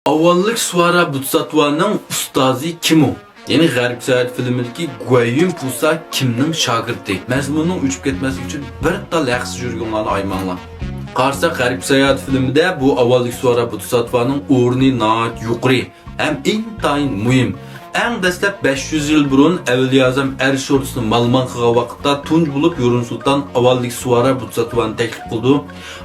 Avvallık Suara Butsatvanın ustazı kim o? Yani Garip Seyahat filmindeki Guayim Pusa kimnin şagirdi? Məzmunun uçup ketmesi için bir da ləhs jürgünlarını aymanlar. Qarsa Garip Seyahat filminde bu Avvallık Suara Butsatvanın orni naat yuqri hem intayın mühim. En destek 500 yıl burun Evliya Azam Erş ordusunu malman kığa vakitta tunç bulup Yorun Sultan Avvallık Suara Butsatvanı teklif kıldı.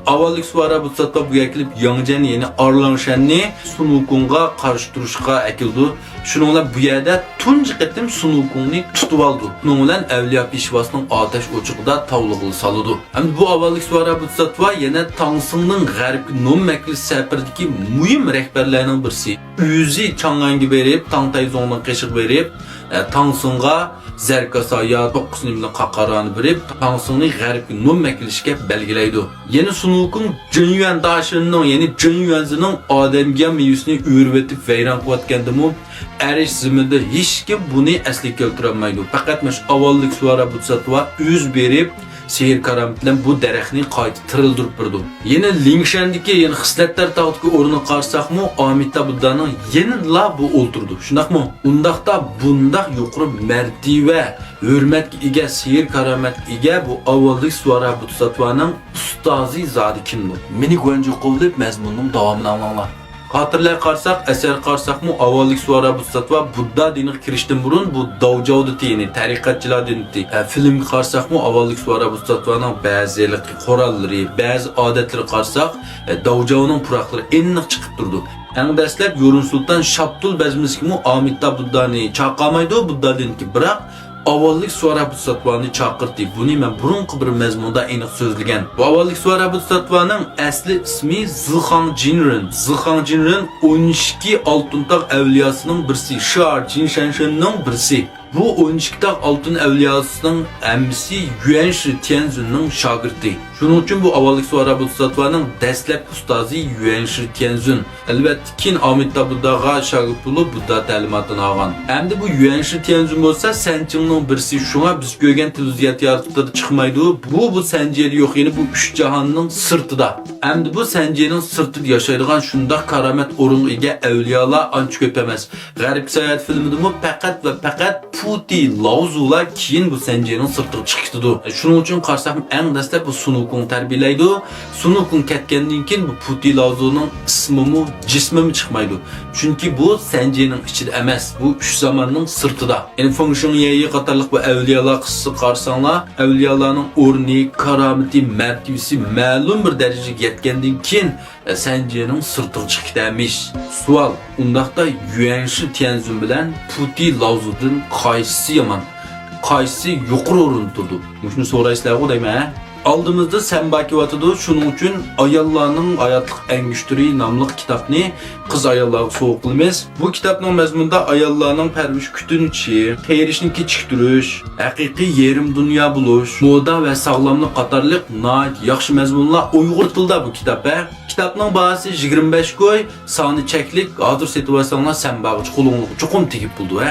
Avvallık Suara Butsatva bu ekilip Yangjen yeni Arlanşenni Sunukunga karşı duruşqa ekildi. Şununla bu yerde tunç etim Sunukunni tutup aldı. Şununla Evliya Pişvasının ateş uçuqda tavlıqlı salıdı. Hem bu Avvallık Suara Butsatva yine Tangsın'ın garip nom mekli sepirdeki mühim rehberlerinin birisi. Yüzü Çangangi verip Tangtayzon'dan qeşiq verip Tangsın'a Zerkasaya 9 nimli qaqaranı verip Tangsın'ı garip nom mekilişke belgileydi. Yeni Sunukun Jinyuan daşının yeni Jinyuan'zının ademgen meyusini ürvetip veyran qıvatkendimu Eriş ziminde hiç kim bunu esli keltiremaydı. Fakat meş Avvallık Suara Butsatva yüz verip seyir karamitlen bu derexini qaytı tırıldırıp durdu. Yine Lingshan'daki yeni xisletler tağıtkı orunu qarsak mı Amitabh Buddha'nın yeni la bu olturdu. Şundak mı? Undaqda bundak yuquru mertebe hürmet ige seyir karamet ige bu Avvallık Suara Butsatvanın ustazı zadi kimdi? Meni güvenci qovlayıp məzmunun davamını anlanlar. Hatırlay qarsak, eser qarsak mı Avvallık Suara Butsatva Buddha dini kirişten burun bu Davjavdı dini, tarikatçılar dini. Film qarsak mı Avvallık Suara Butsatvanın bazı qoralları, bazı adetleri qarsak Davjavının puraqları enniq çıkıp durdu. En dəslep Yorun Sultan Şaptul bezmiz kimi Amitabh Buddha'nı çaqamaydı Buddha dini ki bırak Avvallık Suara Butsatvanı çaqırdı. Bunu men burunqı bir məzmunda eniq sözlügen. Bu Avvallık Suara Butsatvanın əsli ismi Zixang Jinren. Zixang Jinren 12 altın tağ evliyasının birisi. Shar Jinshanshen'nin birisi. Bu 12 tağ altın evliyasının əmisi Yuanshi Tianzun'un şagirdi. Şunun için bu Avvallık Suara Butsatvanın dəslep ustazı Yuanshi Tianzun. Elbette kin Amitabh Buddha'ga şagird olup Buddha talimatını algan. Hem de bu Yuanshi Tianzun olsa Sençing'nin birisi. Şuna biz görgen televiziyat yaratıkları çıkmaydı. Bu Senceri yok yani bu üç cahanının sırtıda. Hem de bu Senceri'nin sırtıda yaşayırgan şunda karamet orun ige evliyalar anç köpemez. Garip Seyahat filminde bu fakat ve fakat Puti Laozula kiyin bu Senceri'nin sırtı çıktıdı. Şunun için qarsak en destek bu Sunukun terbiyeleydi. Sunukun ketkendiğin kin bu Puti Laozula'nın ismimi, cismimi çıkmaydı. Çünkü bu Senceri'nin içinde emez. Bu üç zamanının sırtıda. Yani fonksiyon yeyi qatarlıq bu evliyalar qısı qarsanlar, evliyaların orni, karameti, mertebesi məlum bir dereceye yetkendiğin kin Senceri'nin sırtı çıktımış. Sual, undaqda Yuanshi Tianzun bilen Puti Laozula'nın qaysı yaman, qaysı yuqur orun durdu. Şunu soraysızlar o deyme ha? Aldığımızda Sembaki vatıdı. Şunun için Ayallarının Hayatlık en güçlü namlıq kitabını kız ayalları soğuqlımız. Bu kitabın məzmunda ayallarının pərviş kütün içi, xeyrişini keçikdiriş, həqiqi yerim dünya buluş, moda ve sağlamlıq qatarlıq nait yaxşı məzmunlar Uyğur tilda bu kitap. Kitabın bahası 25 koy, sani çeklik, adır setivasyanlar Sembaki çuqum tegip buldu.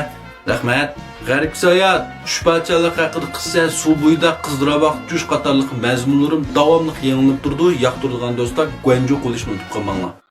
Rəhmət. Garip Seyahat, şüphatçılık hakkında kısa su buyda kızdıra bak cüş qatarlıq məzmunlarım davamlıq yenilik durdu. Yaqtırılğan dostlar, güvenci qoliş unutup qalmanlar.